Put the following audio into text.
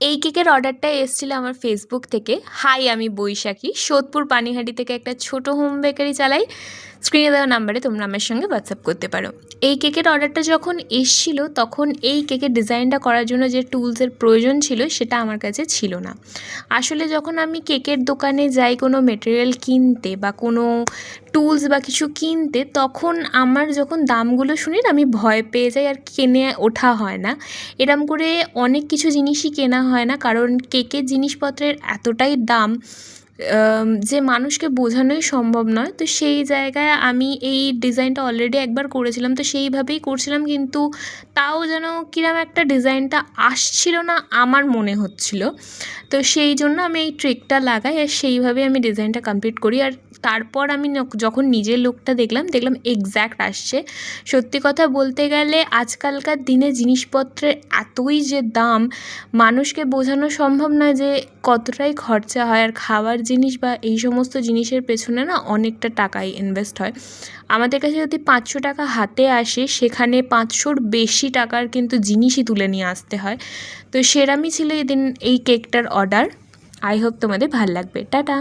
এই কেকের অর্ডারটা এসেছিলো আমার ফেসবুক থেকে। হাই, আমি বৈশাখী, সোদপুর পানিহাটি থেকে একটা ছোট হোম বেকারি চালাই। স্ক্রিনে দেওয়া নাম্বারে তোমরা আমার সঙ্গে হোয়াটসঅ্যাপ করতে পারো। এই কেকের অর্ডারটা যখন এসেছিলো তখন এই কেকের ডিজাইনটা করার জন্য যে টুলসের প্রয়োজন ছিল সেটা আমার কাছে ছিল না। আসলে যখন আমি কেকের দোকানে যাই কোনো মেটেরিয়াল কিনতে বা কোনো টুলস বা কিছু কিনতে, তখন আমার যখন দামগুলো শুনি না আমি ভয় পেয়ে যাই, আর কিনে ওঠা হয় না। এরম করে অনেক কিছু জিনিসই কেনা হয় না, কারণ কেকের জিনিসপত্রের এতটাই দাম যে মানুষকে বোঝানোই সম্ভব নয়। তো সেই জায়গায় আমি এই ডিজাইনটা অলরেডি একবার করেছিলাম, তো সেইভাবেই করছিলাম, কিন্তু তাও যেন কিরম একটা ডিজাইনটা আসছিল না আমার মনে হচ্ছিল। তো সেই জন্য আমি এই ট্রিকটা লাগাই আর সেইভাবেই আমি ডিজাইনটা কমপ্লিট করি। আর তারপর আমি যখন নিজের লুকটা দেখলাম এক্স্যাক্ট আসছে। সত্যি কথা বলতে গেলে আজকালকার দিনে জিনিসপত্রের এতই যে দাম, মানুষকে বোঝানো সম্ভব নয় যে কতটাই খরচা হয়। আর খাবার জিনিস বা এই সমস্ত জিনিসের পেছনে না অনেকটা টাকাই ইনভেস্ট হয়। আমাদের কাছে যদি 500 টাকা হাতে আসে, সেখানে 500-র বেশি টাকার কিন্তু জিনিসই তুলে নিয়ে আসতে হয়। তো সেরমই ছিল এদিন এই কেকটার অর্ডার। আই হোপ তোমাদের ভাল লাগবে। টাটা।